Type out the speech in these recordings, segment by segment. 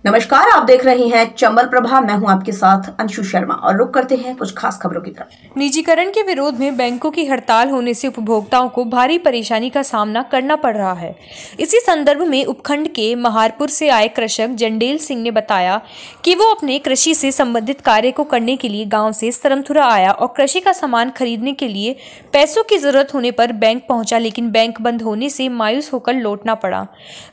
नमस्कार, आप देख रहे हैं चंबल प्रभा। मैं हूं आपके साथ अंशु शर्मा और रुक करते हैं कुछ खास खबरों की तरफ। निजीकरण के विरोध में बैंकों की हड़ताल होने से उपभोक्ताओं को भारी परेशानी का सामना करना पड़ रहा है। इसी संदर्भ में उपखंड के महारपुर से आए कृषक जंडेल सिंह ने बताया कि वो अपने कृषि से संबंधित कार्य को करने के लिए गाँव से सरमथुरा आया और कृषि का सामान खरीदने के लिए पैसों की जरूरत होने पर बैंक पहुंचा, लेकिन बैंक बंद होने से मायूस होकर लौटना पड़ा।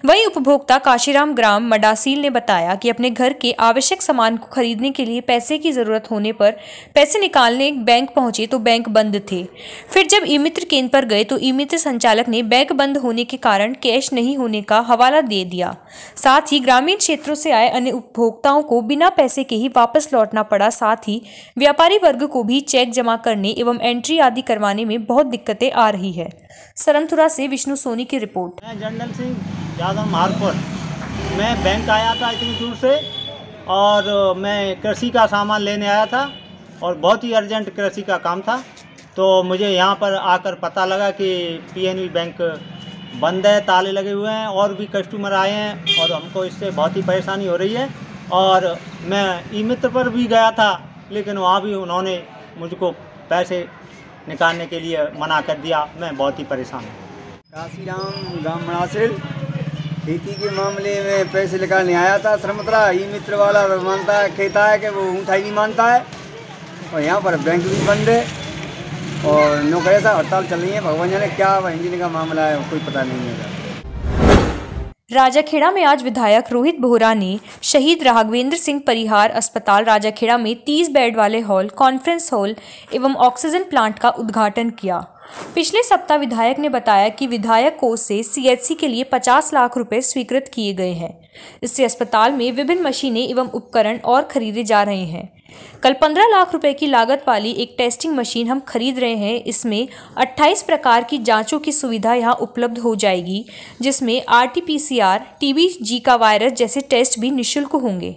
वहीं उपभोक्ता काशीराम ग्राम मडासील ने बताया कि अपने घर के आवश्यक सामान को खरीदने के लिए पैसे की जरूरत होने पर पैसे निकालने बैंक पहुंचे तो बैंक बंद थे। फिर जब ई मित्र केंद्र पर गए तो ई मित्र संचालक ने बैंक बंद होने के कारण कैश नहीं होने का हवाला दे दिया। साथ ही ग्रामीण क्षेत्रों से आए अन्य उपभोक्ताओं को बिना पैसे के ही वापस लौटना पड़ा। साथ ही व्यापारी वर्ग को भी चेक जमा करने एवं एंट्री आदि करवाने में बहुत दिक्कतें आ रही है। सरमथुरा से विष्णु सोनी की रिपोर्ट। मैं जंडल सिंह यादव महारपुर। मैं बैंक आया था इतनी दूर से और मैं कृषि का सामान लेने आया था और बहुत ही अर्जेंट कृषि का काम था। तो मुझे यहाँ पर आकर पता लगा कि पीएनबी बैंक बंद है, ताले लगे हुए हैं और भी कस्टमर आए हैं और हमको इससे बहुत ही परेशानी हो रही है। और मैं ई मित्र पर भी गया था लेकिन वहाँ भी उन्होंने मुझको पैसे निकालने के लिए मना कर दिया। मैं बहुत ही परेशान हूँ। काशीराम ग्राम मडासील खेती के मामले में पैसे निकालने आया था सरमथुरा। ई मित्र वाला मानता है, कहता है कि वो ऊँचाई नहीं मानता है और यहाँ पर बैंक भी बंद है और नौकरी सा हड़ताल चल रही है। भगवान जाने क्या इंजन का मामला है, कोई पता नहीं है। राजाखेड़ा में आज विधायक रोहित बोहरा ने शहीद राघवेंद्र सिंह परिहार अस्पताल राजाखेड़ा में 30 बेड वाले हॉल, कॉन्फ्रेंस हॉल एवं ऑक्सीजन प्लांट का उद्घाटन किया। पिछले सप्ताह विधायक ने बताया कि विधायक कोष से सीएचसी के लिए 50 लाख रुपए स्वीकृत किए गए हैं। इससे अस्पताल में विभिन्न मशीनें एवं उपकरण और खरीदे जा रहे हैं। कल 15 लाख रुपए की लागत वाली एक टेस्टिंग मशीन हम खरीद रहे हैं। इसमें 28 प्रकार की जांचों की सुविधा यहां उपलब्ध हो जाएगी, जिसमें RT-PCR, टीबी, जीका वायरस जैसे टेस्ट भी निःशुल्क होंगे।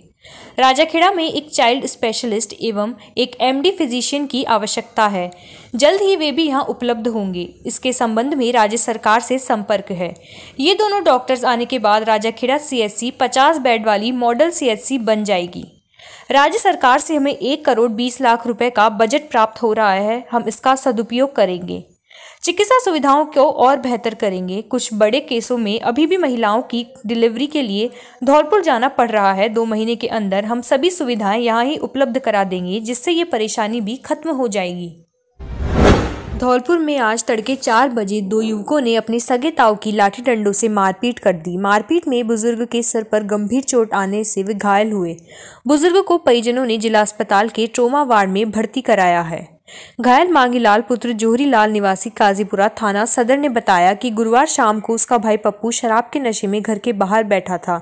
राजाखेड़ा में एक चाइल्ड स्पेशलिस्ट एवं एक MD फिजिशियन की आवश्यकता है। जल्द ही वे भी यहां उपलब्ध होंगे। इसके संबंध में राज्य सरकार से संपर्क है। ये दोनों डॉक्टर्स आने के बाद राजाखेड़ा CHC 50 बेड वाली मॉडल CHC बन जाएगी। राज्य सरकार से हमें 1 करोड़ 20 लाख रुपए का बजट प्राप्त हो रहा है। हम इसका सदुपयोग करेंगे, चिकित्सा सुविधाओं को और बेहतर करेंगे। कुछ बड़े केसों में अभी भी महिलाओं की डिलीवरी के लिए धौलपुर जाना पड़ रहा है। 2 महीने के अंदर हम सभी सुविधाएं यहां ही उपलब्ध करा देंगे, जिससे ये परेशानी भी खत्म हो जाएगी। धौलपुर में आज तड़के 4 बजे 2 युवकों ने अपने सगे ताऊ की लाठी डंडों से मारपीट कर दी। मारपीट में बुजुर्ग के सर पर गंभीर चोट आने से वे घायल हुए। बुजुर्ग को परिजनों ने जिला अस्पताल के ट्रोमा वार्ड में भर्ती कराया है। घायल मांगीलाल पुत्र जोहरी लाल निवासी काजीपुरा थाना सदर ने बताया कि गुरुवार शाम को उसका भाई पप्पू शराब के नशे में घर के बाहर बैठा था।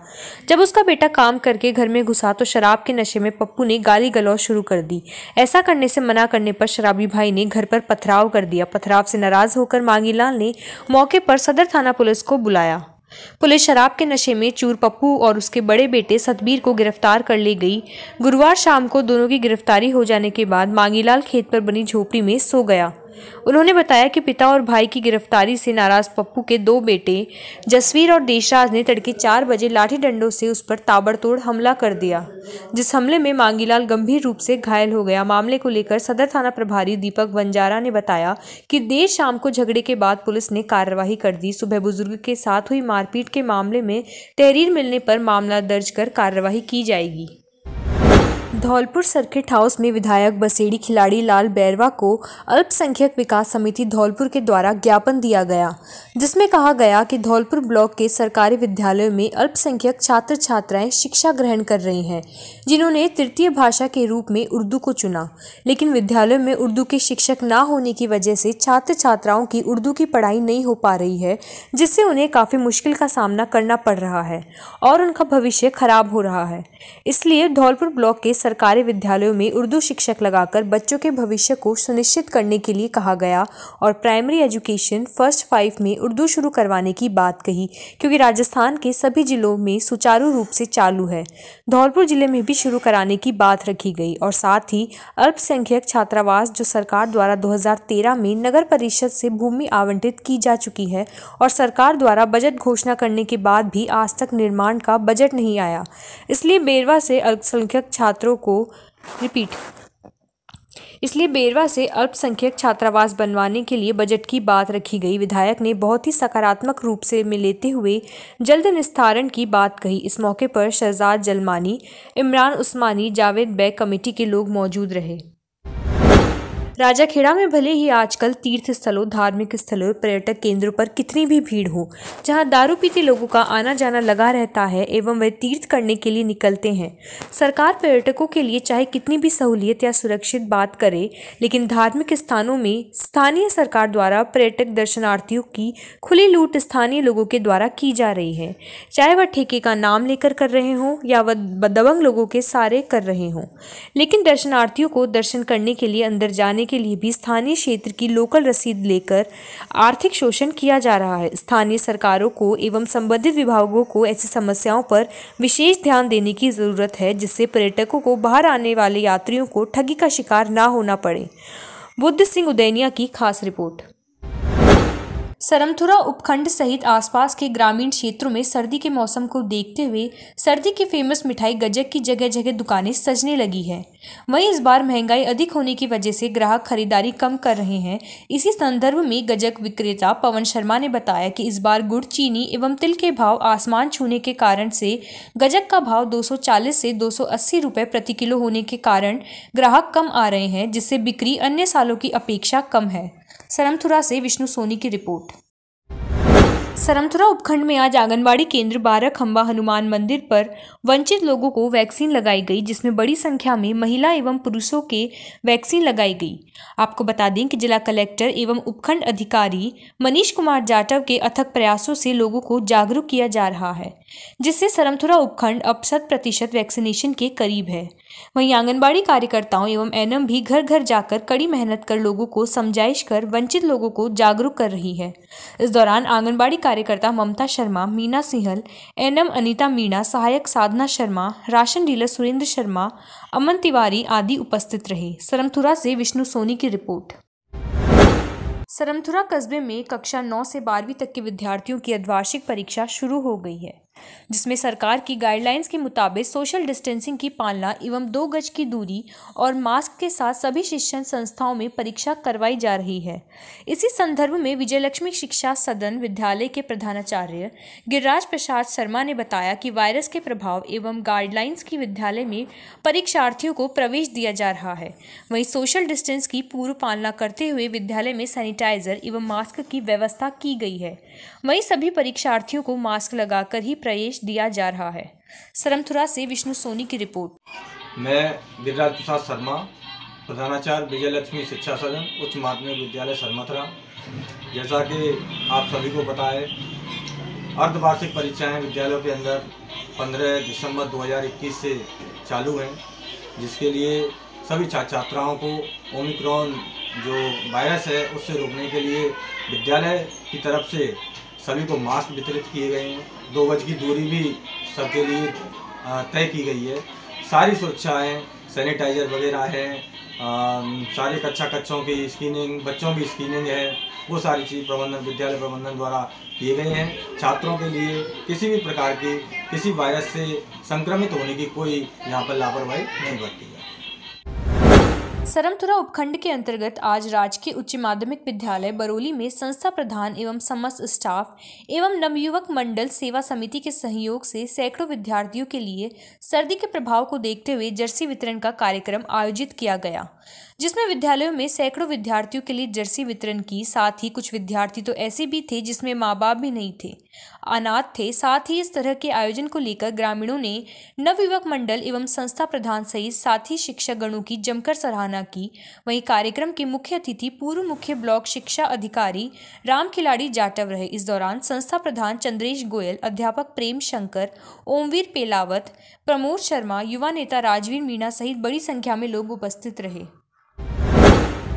जब उसका बेटा काम करके घर में घुसा तो शराब के नशे में पप्पू ने गाली गलौज शुरू कर दी। ऐसा करने से मना करने पर शराबी भाई ने घर पर पथराव कर दिया। पथराव से नाराज होकर मांगीलाल ने मौके पर सदर थाना पुलिस को बुलाया। पुलिस शराब के नशे में चूर पप्पू और उसके बड़े बेटे सतबीर को गिरफ्तार कर ले गई। गुरुवार शाम को दोनों की गिरफ्तारी हो जाने के बाद मांगीलाल खेत पर बनी झोपड़ी में सो गया। उन्होंने बताया कि पिता और भाई की गिरफ्तारी से नाराज पप्पू के 2 बेटे जसवीर और देशराज ने तड़के 4 बजे लाठी डंडों से उस पर ताबड़तोड़ हमला कर दिया, जिस हमले में मांगीलाल गंभीर रूप से घायल हो गया। मामले को लेकर सदर थाना प्रभारी दीपक वंजारा ने बताया कि देर शाम को झगड़े के बाद पुलिस ने कार्रवाई कर दी। सुबह बुजुर्ग के साथ हुई मारपीट के मामले में तहरीर मिलने पर मामला दर्ज कर कार्रवाई की जाएगी। धौलपुर सर्किट हाउस में विधायक बसेड़ी खिलाड़ी लाल बैरवा को अल्पसंख्यक विकास समिति धौलपुर के द्वारा ज्ञापन दिया गया, जिसमें कहा गया कि धौलपुर ब्लॉक के सरकारी विद्यालयों में अल्पसंख्यक छात्र छात्राएं शिक्षा ग्रहण कर रही हैं, जिन्होंने तृतीय भाषा के रूप में उर्दू को चुना। लेकिन विद्यालयों में उर्दू के शिक्षक न होने की वजह से छात्र छात्राओं की उर्दू की पढ़ाई नहीं हो पा रही है, जिससे उन्हें काफ़ी मुश्किल का सामना करना पड़ रहा है और उनका भविष्य खराब हो रहा है। इसलिए धौलपुर ब्लॉक के सरकारी विद्यालयों में उर्दू शिक्षक लगाकर बच्चों के भविष्य को सुनिश्चित करने के लिए कहा गया और प्राइमरी एजुकेशन फर्स्ट 5 में उर्दू शुरू करवाने की बात कही, क्योंकि राजस्थान के सभी जिलों में सुचारू रूप से चालू है। धौलपुर जिले में भी शुरू कराने की बात रखी गई और साथ ही अल्पसंख्यक छात्रावास जो सरकार द्वारा 2013 में नगर परिषद से भूमि आवंटित की जा चुकी है और सरकार द्वारा बजट घोषणा करने के बाद भी आज तक निर्माण का बजट नहीं आया, इसलिए बेरवा से अल्पसंख्यक छात्रावास बनवाने के लिए बजट की बात रखी गई। विधायक ने बहुत ही सकारात्मक रूप से लेते हुए जल्द निस्तारण की बात कही। इस मौके पर शहजाद जलमानी, इमरान उस्मानी, जावेद बैग कमेटी के लोग मौजूद रहे। राजाखेड़ा में भले ही आजकल तीर्थ स्थलों, धार्मिक स्थलों, पर्यटक केंद्रों पर कितनी भी भीड़ हो, जहां दारू पीते लोगों का आना जाना लगा रहता है एवं वे तीर्थ करने के लिए निकलते हैं। सरकार पर्यटकों के लिए चाहे कितनी भी सहूलियत या सुरक्षित बात करे, लेकिन धार्मिक स्थानों में स्थानीय सरकार द्वारा पर्यटक दर्शनार्थियों की खुली लूट स्थानीय लोगों के द्वारा की जा रही है, चाहे वह ठेके का नाम लेकर कर रहे हों या वह दबंग लोगों के सारे कर रहे हों। लेकिन दर्शनार्थियों को दर्शन करने के लिए अंदर जाने के लिए भी स्थानीय क्षेत्र की लोकल रसीद लेकर आर्थिक शोषण किया जा रहा है। स्थानीय सरकारों को एवं संबंधित विभागों को ऐसी समस्याओं पर विशेष ध्यान देने की जरूरत है, जिससे पर्यटकों को बाहर आने वाले यात्रियों को ठगी का शिकार ना होना पड़े। बुद्ध सिंह उदैनिया की खास रिपोर्ट। सरमथुरा उपखंड सहित आसपास के ग्रामीण क्षेत्रों में सर्दी के मौसम को देखते हुए सर्दी की फेमस मिठाई गजक की जगह जगह दुकानें सजने लगी हैं। वहीं इस बार महंगाई अधिक होने की वजह से ग्राहक खरीदारी कम कर रहे हैं। इसी संदर्भ में गजक विक्रेता पवन शर्मा ने बताया कि इस बार गुड़, चीनी एवं तिल के भाव आसमान छूने के कारण से गजक का भाव 240 से 280 रुपये प्रति किलो होने के कारण ग्राहक कम आ रहे हैं, जिससे बिक्री अन्य सालों की अपेक्षा कम है। सरमथुरा से विष्णु सोनी की रिपोर्ट। सरमथुरा उपखंड में आज आंगनबाड़ी केंद्र 12 खंबा हनुमान मंदिर पर वंचित लोगों को वैक्सीन लगाई गई, जिसमें बड़ी संख्या में महिला एवं पुरुषों के वैक्सीन लगाई गई। आपको बता दें कि जिला कलेक्टर एवं उपखंड अधिकारी मनीष कुमार जाटव के अथक प्रयासों से लोगों को जागरूक किया जा रहा है, जिससे सरमथुरा उपखंड अब 100% वैक्सीनेशन के करीब है। वहीं आंगनबाड़ी कार्यकर्ताओं एवं एनएम भी घर घर जाकर कड़ी मेहनत कर लोगों को समझाइश कर वंचित लोगों को जागरूक कर रही है। इस दौरान आंगनबाड़ी कार्यकर्ता ममता शर्मा, मीना सिंहल, एनएम अनीता मीणा, सहायक साधना शर्मा, राशन डीलर सुरेंद्र शर्मा, अमन तिवारी आदि उपस्थित रहे। सरमथुरा से विष्णु सोनी की रिपोर्ट। सरमथुरा कस्बे में कक्षा 9 से 12वीं तक के विद्यार्थियों की अर्धवार्षिक परीक्षा शुरू हो गई है, जिसमें सरकार की गाइडलाइंस के मुताबिक सोशल डिस्टेंसिंग की पालना एवं 2 गज की दूरी और मास्क के साथ सभी शिक्षण संस्थाओं में परीक्षा करवाई जा रही है। इसी संदर्भ में विजयलक्ष्मी शिक्षा सदन विद्यालय के प्रधानाचार्य गिरिराज प्रसाद शर्मा ने बताया कि वायरस के प्रभाव एवं गाइडलाइंस की विद्यालय में परीक्षार्थियों को प्रवेश दिया जा रहा है। वहीं सोशल डिस्टेंस की पूर्व पालना करते हुए विद्यालय में सैनिटाइजर एवं मास्क की व्यवस्था की गई है। वहीं सभी परीक्षार्थियों को मास्क लगाकर ही प्रवेश दिया जा रहा है। सरमथुरा से विष्णु सोनी की रिपोर्ट। मैं गिरिराज प्रसाद शर्मा, प्रधानाचार्य विजयलक्ष्मी शिक्षा सदन उच्च माध्यमिक विद्यालय सरमथुरा। जैसा कि आप सभी को पता है, अर्धवार्षिक परीक्षाएं विद्यालयों के अंदर 15 दिसंबर 2021 से चालू हैं, जिसके लिए सभी छात्राओं को ओमिक्रॉन जो वायरस है उससे रोकने के लिए विद्यालय की तरफ से सभी को मास्क वितरित किए गए हैं। 2 गज की दूरी भी सबके लिए तय की गई है। सारी सुरक्षाएं, सैनिटाइजर वगैरह हैं, सारे कक्षों की स्क्रीनिंग, बच्चों की स्क्रीनिंग है, वो सारी चीज़ विद्यालय प्रबंधन द्वारा किए गए हैं। छात्रों के लिए किसी भी प्रकार की किसी वायरस से संक्रमित होने की कोई यहाँ पर लापरवाही नहीं बरती है। सरमथुरा उपखंड के अंतर्गत आज राजकीय उच्च माध्यमिक विद्यालय बरौली में संस्था प्रधान एवं समस्त स्टाफ एवं नवयुवक मंडल सेवा समिति के सहयोग से सैकड़ों विद्यार्थियों के लिए सर्दी के प्रभाव को देखते हुए जर्सी वितरण का कार्यक्रम आयोजित किया गया। जिसमें विद्यालयों में सैकड़ों विद्यार्थियों के लिए जर्सी वितरण की। साथ ही कुछ विद्यार्थी तो ऐसे भी थे जिसमें माँ बाप भी नहीं थे, अनाथ थे। साथ ही इस तरह के आयोजन को लेकर ग्रामीणों ने नवयुवक मंडल एवं संस्था प्रधान सहित साथी शिक्षक गणों की जमकर सराहना की। वहीं कार्यक्रम के मुख्य अतिथि पूर्व मुख्य ब्लॉक शिक्षा अधिकारी राम खिलाड़ी जाटव रहे। इस दौरान संस्था प्रधान चंद्रेश गोयल, अध्यापक प्रेम शंकर, ओमवीर पेलावत, प्रमोद शर्मा, युवा नेता राजवीर मीणा सहित बड़ी संख्या में लोग उपस्थित रहे।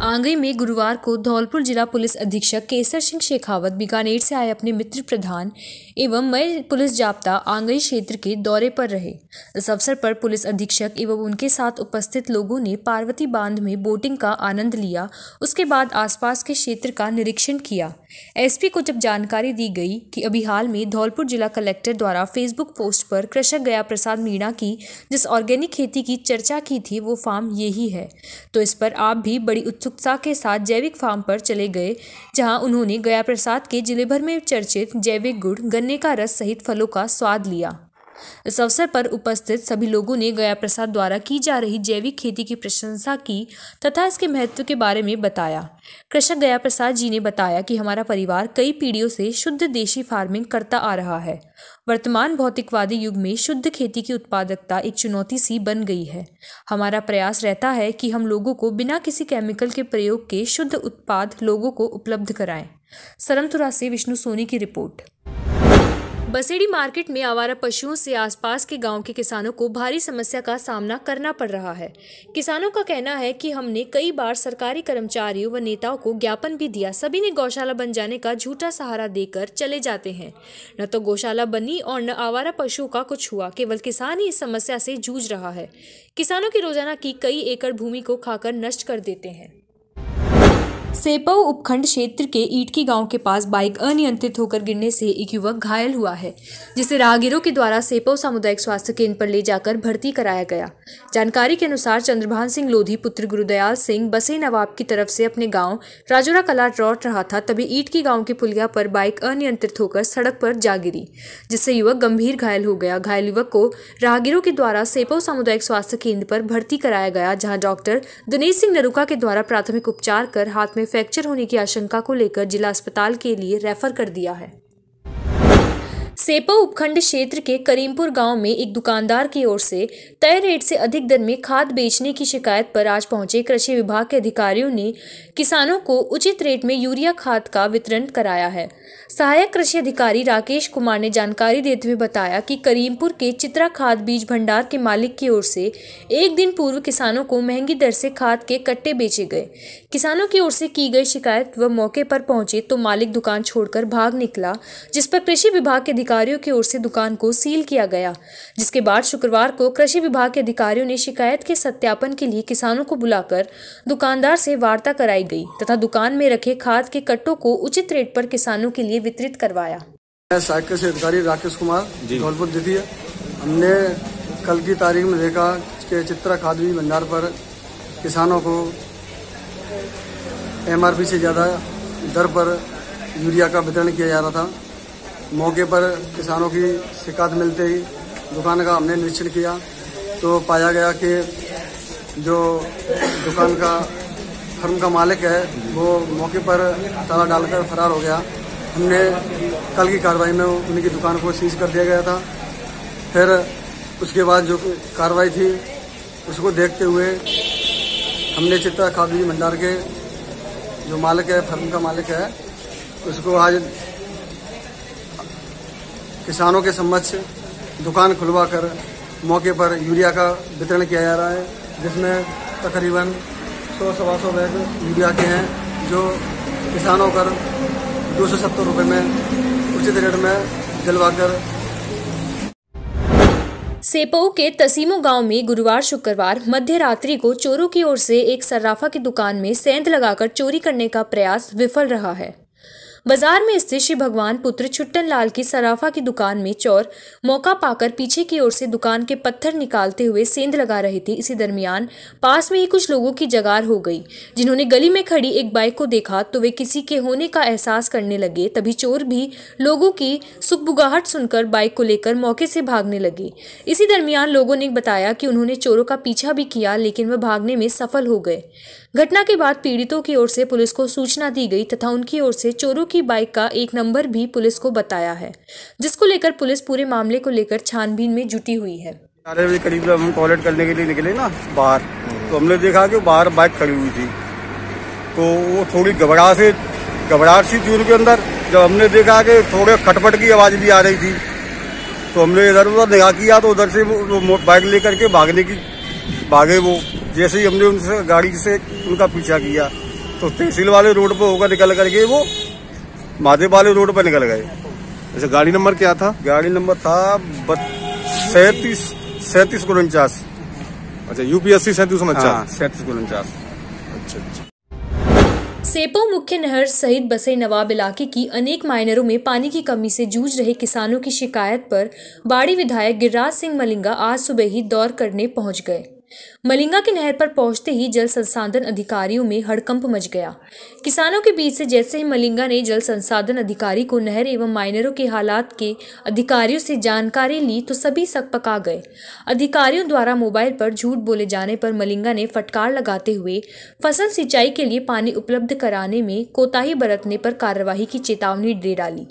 आंगई में गुरुवार को धौलपुर जिला पुलिस अधीक्षक केसर सिंह शेखावत बीकानेर से आए अपने मित्र प्रधान एवं मय पुलिस जाब्ता आंगई क्षेत्र के दौरे पर रहे। इस अवसर पर पुलिस अधीक्षक एवं उनके साथ उपस्थित लोगों ने पार्वती बांध में बोटिंग का आनंद लिया। उसके बाद आसपास के क्षेत्र का निरीक्षण किया। एसपी को जब जानकारी दी गई कि अभी हाल में धौलपुर जिला कलेक्टर द्वारा फेसबुक पोस्ट पर कृषक गया प्रसाद मीणा की जिस ऑर्गेनिक खेती की चर्चा की थी वो फार्म यही है, तो इस पर आप भी बड़ी उत्सुकता के साथ जैविक फार्म पर चले गए, जहां उन्होंने गया प्रसाद के जिले भर में चर्चित जैविक गुड़, गन्ने का रस सहित फलों का स्वाद लिया। इस अवसर पर उपस्थित सभी लोगों ने गया प्रसाद द्वारा की जा रही जैविक खेती की प्रशंसा की तथा इसके महत्व के बारे में बताया। कृषक गया प्रसाद जी ने बताया कि हमारा परिवार कई पीढ़ियों से शुद्ध देशी फार्मिंग करता आ रहा है। वर्तमान भौतिकवादी युग में शुद्ध खेती की उत्पादकता एक चुनौती सी बन गई है। हमारा प्रयास रहता है कि हम लोगों को बिना किसी केमिकल के प्रयोग के शुद्ध उत्पाद लोगों को उपलब्ध कराएं। सरमतुरा से विष्णु सोनी की रिपोर्ट। बसेड़ी मार्केट में आवारा पशुओं से आसपास के गांव के किसानों को भारी समस्या का सामना करना पड़ रहा है। किसानों का कहना है कि हमने कई बार सरकारी कर्मचारियों व नेताओं को ज्ञापन भी दिया, सभी ने गौशाला बन जाने का झूठा सहारा देकर चले जाते हैं। न तो गौशाला बनी और न आवारा पशुओं का कुछ हुआ, केवल किसान ही इस समस्या से जूझ रहा है। किसानों की रोजाना की कई एकड़ भूमि को खाकर नष्ट कर देते हैं। सेपऊ उपखंड क्षेत्र के ईटकी गांव के पास बाइक अनियंत्रित होकर गिरने से एक युवक घायल हुआ है, जिसे राहगीरों के द्वारा सेपऊ सामुदायिक स्वास्थ्य केंद्र पर ले जाकर भर्ती कराया गया। जानकारी के अनुसार चंद्रभान सिंह लोधी पुत्र गुरुदयाल सिंह बसे नवाब की तरफ से अपने गांव राजौरा कला लौट रहा था, तभी ईटकी गांव के पुलिया पर बाइक अनियंत्रित होकर सड़क पर जा गिरी, जिससे युवक गंभीर घायल हो गया। घायल युवक को राहगीरों के द्वारा सेपऊ सामुदायिक स्वास्थ्य केंद्र पर भर्ती कराया गया, जहाँ डॉक्टर दिनेश सिंह नरुका के द्वारा प्राथमिक उपचार कर हाथ में फ्रैक्चर होने की आशंका को लेकर जिला अस्पताल के लिए रेफर कर दिया है। सेपऊ उपखंड क्षेत्र के करीमपुर गांव में एक दुकानदार की ओर से तय रेट से अधिक दर में खाद बेचने की शिकायत पर आज पहुंचे कृषि विभाग के अधिकारियों ने किसानों को उचित रेट में यूरिया खाद का वितरण कराया है। सहायक कृषि अधिकारी राकेश कुमार ने जानकारी देते हुए बताया कि करीमपुर के चित्रा खाद बीज भंडार के मालिक की ओर से एक दिन पूर्व किसानों को महंगी दर से खाद के कट्टे बेचे गए। किसानों की ओर से की गई शिकायत व मौके पर पहुंचे तो मालिक दुकान छोड़कर भाग निकला, जिस पर कृषि विभाग के अधिकारियों की ओर से दुकान को सील किया गया। जिसके बाद शुक्रवार को कृषि विभाग के अधिकारियों ने शिकायत के सत्यापन के लिए किसानों को बुलाकर दुकानदार से वार्ता कराई गई तथा दुकान में रखे खाद के कट्टों को उचित रेट पर किसानों के लिए वितरित करवाया। सहायक कृषि अधिकारी राकेश कुमार धौलपुर द्वितीय। हमने कल की तारीख में देखा कि चित्रा खाद बीज भंडार पर किसानों को MRP से ज़्यादा दर पर यूरिया का वितरण किया जा रहा था। मौके पर किसानों की शिकायत मिलते ही दुकान का हमने निरीक्षण किया तो पाया गया कि जो दुकान का फर्म का मालिक है वो मौके पर ताला डालकर फरार हो गया। हमने कल की कार्रवाई में उनकी दुकान को सीज कर दिया गया था। फिर उसके बाद जो कार्रवाई थी उसको देखते हुए हमने चित्रा खाद बीज भंडार के जो मालिक है, फर्म का मालिक है, उसको आज किसानों के समक्ष दुकान खुलवा कर मौके पर यूरिया का वितरण किया जा रहा है, जिसमें तकरीबन 100-125 बैग यूरिया के हैं जो किसानों पर 270 रुपये में उचित रेट में दिलवाकर। सेपऊ के तसीमो गांव में गुरुवार शुक्रवार मध्य रात्रि को चोरों की ओर से एक सर्राफा की दुकान में सेंध लगाकर चोरी करने का प्रयास विफल रहा है। बाजार में स्थित श्री भगवान पुत्र छुट्टन लाल की सराफा की दुकान में चोर मौका पाकर पीछे की ओर से दुकान के पत्थर निकालते हुए सेंध लगा रहे थे। इसी दरमियान पास में ही कुछ लोगों की जगार हो गई, जिन्होंने गली में खड़ी एक बाइक को देखा तो वे किसी के होने का एहसास करने लगे। तभी चोर भी लोगों की सुगबुगाहट सुनकर बाइक को लेकर मौके से भागने लगे। इसी दरमियान लोगों ने बताया कि उन्होंने चोरों का पीछा भी किया, लेकिन वह भागने में सफल हो गए। घटना के बाद पीड़ितों की ओर से पुलिस को सूचना दी गई तथा उनकी ओर से चोरों की बाइक का एक नंबर भी पुलिस को बताया है, जिसको लेकर पुलिस पूरे मामले को लेकर छानबीन में जुटी हुई है। 4 बजे करीब हम टॉयलेट करने के लिए निकले ना बाहर, तो हमने देखा कि बाहर बाइक खड़ी हुई थी, तो वो थोड़ी घबराहट सी थी उनके अंदर। जब हमने देखा कि थोड़े खटपट की आवाज भी आ रही थी, तो हमने इधर उधर निगाह किया तो उधर से वो बाइक लेकर के भागे वो। जैसे ही हमने उनसे गाड़ी से उनका पीछा किया तो तहसील वाले रोड पर होकर निकल करके वो महादेव वाले रोड पर निकल गए। अच्छा, गाड़ी नंबर क्या था? गाड़ी नंबर था 3749। अच्छा, UP80 3749। 3749। अच्छा। सेपो मुख्य नहर सहित बसे नवाब इलाके की अनेक माइनरों में पानी की कमी से जूझ रहे किसानों की शिकायत पर बाड़ी विधायक गिरिराज सिंह मलिंगा आज सुबह ही दौर करने पहुंच गए। मलिंगा की नहर पर पहुंचते ही जल संसाधन अधिकारियों में हड़कंप मच गया। किसानों के बीच से जैसे ही मलिंगा ने जल संसाधन अधिकारी को नहर एवं माइनरों के हालात के अधिकारियों से जानकारी ली तो सभी सकपका गए। अधिकारियों द्वारा मोबाइल पर झूठ बोले जाने पर मलिंगा ने फटकार लगाते हुए फसल सिंचाई के लिए पानी उपलब्ध कराने में कोताही बरतने पर कार्रवाई की चेतावनी दे डाली।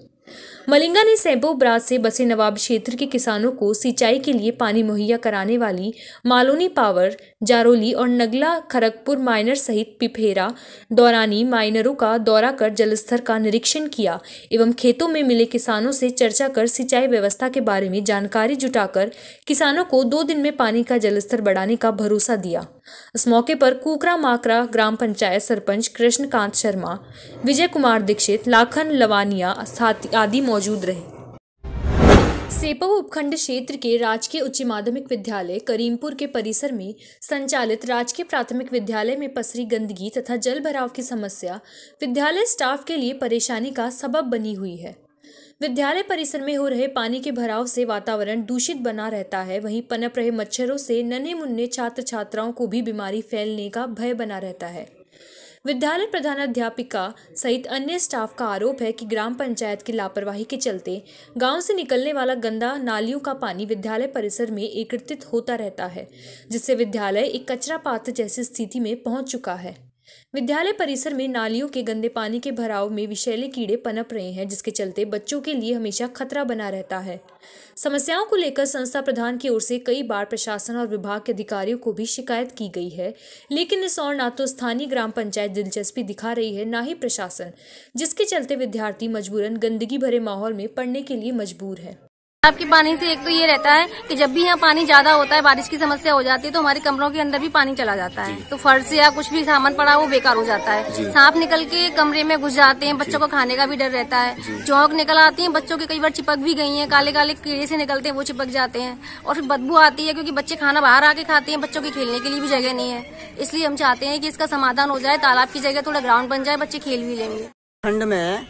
मलिंगा ने सेपो ब्राज से बसे नवाब क्षेत्र के किसानों को सिंचाई के लिए पानी मुहैया कराने वाली मालोनी पावर, जारोली और नगला खरगपुर माइनर सहित पिफेरा दौरानी माइनरों का दौरा कर जलस्तर का निरीक्षण किया एवं खेतों में मिले किसानों से चर्चा कर सिंचाई व्यवस्था के बारे में जानकारी जुटाकर किसानों को 2 दिन में पानी का जलस्तर बढ़ाने का भरोसा दिया। इस मौके पर कुकरा माकरा ग्राम पंचायत सरपंच कृष्णकांत शर्मा, विजय कुमार दीक्षित, लाखन लवानिया आदि मौजूद रहे। सेपो उपखंड क्षेत्र के राजकीय उच्च माध्यमिक विद्यालय करीमपुर के परिसर में संचालित राजकीय प्राथमिक विद्यालय में पसरी गंदगी तथा जल भराव की समस्या विद्यालय स्टाफ के लिए परेशानी का सबब बनी हुई है। विद्यालय परिसर में हो रहे पानी के भराव से वातावरण दूषित बना रहता है। वहीं पनप रहे मच्छरों से नन्हे मुन्ने छात्र छात्राओं को भी बीमारी फैलने का भय बना रहता है। विद्यालय प्रधानाध्यापिका सहित अन्य स्टाफ का आरोप है कि ग्राम पंचायत की लापरवाही के चलते गांव से निकलने वाला गंदा नालियों का पानी विद्यालय परिसर में एकत्रित होता रहता है, जिससे विद्यालय एक कचरा पात्र जैसी स्थिति में पहुंच चुका है। विद्यालय परिसर में नालियों के गंदे पानी के भराव में विषैले कीड़े पनप रहे हैं, जिसके चलते बच्चों के लिए हमेशा खतरा बना रहता है। समस्याओं को लेकर संस्था प्रधान की ओर से कई बार प्रशासन और विभाग के अधिकारियों को भी शिकायत की गई है, लेकिन इस और ना तो स्थानीय ग्राम पंचायत दिलचस्पी दिखा रही है, ना ही प्रशासन, जिसके चलते विद्यार्थी मजबूरन गंदगी भरे माहौल में पढ़ने के लिए मजबूर है। आपके पानी से एक तो ये रहता है कि जब भी यहाँ पानी ज्यादा होता है, बारिश की समस्या हो जाती है, तो हमारे कमरों के अंदर भी पानी चला जाता है, तो फर्श या कुछ भी सामान पड़ा वो बेकार हो जाता है। सांप निकल के कमरे में घुस जाते हैं, बच्चों को खाने का भी डर रहता है। चौक निकल आती है, बच्चों के कई बार चिपक भी गई हैं, काले काले कीड़े से निकलते हैं, वो चिपक जाते हैं और फिर बदबू आती है, क्योंकि बच्चे खाना बाहर आके खाते हैं, बच्चों के खेलने के लिए भी जगह नहीं है। इसलिए हम चाहते हैं कि इसका समाधान हो जाए, तालाब की जगह थोड़ा ग्राउंड बन जाए, बच्चे खेल भी लेंगे। खंड में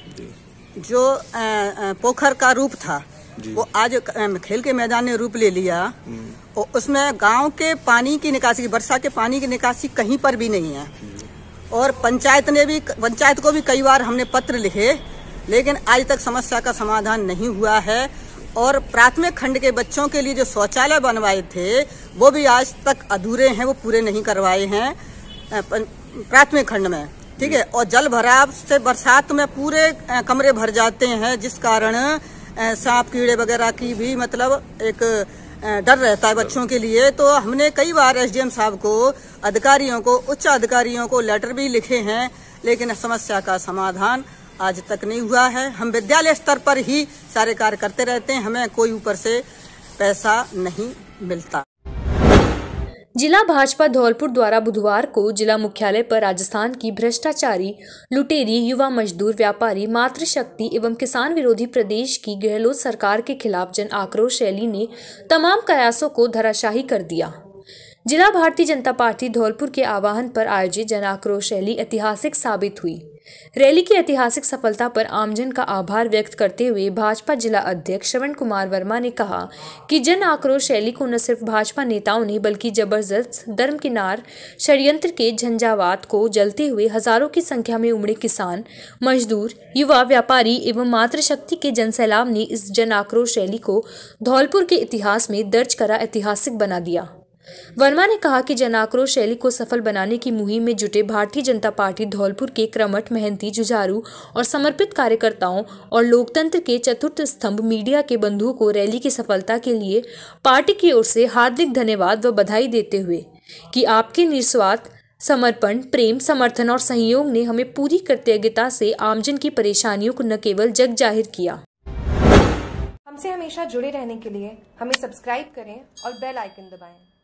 जो पोखर का रूप था वो आज खेल के मैदान ने रूप ले लिया और उसमें गांव के पानी की निकासी, वर्षा के पानी की निकासी कहीं पर भी नहीं है। और पंचायत को भी कई बार हमने पत्र लिखे, लेकिन आज तक समस्या का समाधान नहीं हुआ है। और प्राथमिक खंड के बच्चों के लिए जो शौचालय बनवाए थे वो भी आज तक अधूरे हैं, वो पूरे नहीं करवाए हैं प्राथमिक खंड में, ठीक है। और जल भराव से बरसात में पूरे कमरे भर जाते हैं, जिस कारण सांप कीड़े वगैरह की भी मतलब एक डर रहता है बच्चों के लिए। तो हमने कई बार SDM साहब को, अधिकारियों को, उच्च अधिकारियों को लेटर भी लिखे हैं, लेकिन समस्या का समाधान आज तक नहीं हुआ है। हम विद्यालय स्तर पर ही सारे कार्य करते रहते हैं, हमें कोई ऊपर से पैसा नहीं मिलता। जिला भाजपा धौलपुर द्वारा बुधवार को जिला मुख्यालय पर राजस्थान की भ्रष्टाचारी, लुटेरी, युवा मजदूर, व्यापारी, मातृशक्ति एवं किसान विरोधी प्रदेश की गहलोत सरकार के खिलाफ जन आक्रोश रैली ने तमाम कयासों को धराशायी कर दिया। जिला भारतीय जनता पार्टी धौलपुर के आह्वान पर आयोजित जन आक्रोश रैली ऐतिहासिक साबित हुई। रैली की ऐतिहासिक सफलता पर आमजन का आभार व्यक्त करते हुए भाजपा जिला अध्यक्ष श्रवण कुमार वर्मा ने कहा कि जन आक्रोश रैली को न सिर्फ भाजपा नेताओं ने बल्कि जबरदस्त दरकिनार षड्यंत्र के झंझावात को जलते हुए हजारों की संख्या में उमड़े किसान, मजदूर, युवा, व्यापारी एवं मातृशक्ति के जनसैलाब ने इस जन आक्रोश रैली को धौलपुर के इतिहास में दर्ज करा ऐतिहासिक बना दिया। वर्मा ने कहा कि जन आक्रोश रैली को सफल बनाने की मुहिम में जुटे भारतीय जनता पार्टी धौलपुर के क्रमठ, मेहनती, जुझारू और समर्पित कार्यकर्ताओं और लोकतंत्र के चतुर्थ स्तंभ मीडिया के बंधुओं को रैली की सफलता के लिए पार्टी की ओर से हार्दिक धन्यवाद व बधाई देते हुए कि आपके निस्वार्थ समर्पण, प्रेम, समर्थन और सहयोग ने हमें पूरी कृतज्ञता से आमजन की परेशानियों को न केवल जग जाहिर किया। हमसे हमेशा जुड़े रहने के लिए हमें सब्सक्राइब करें और बेल आइकन दबाएं।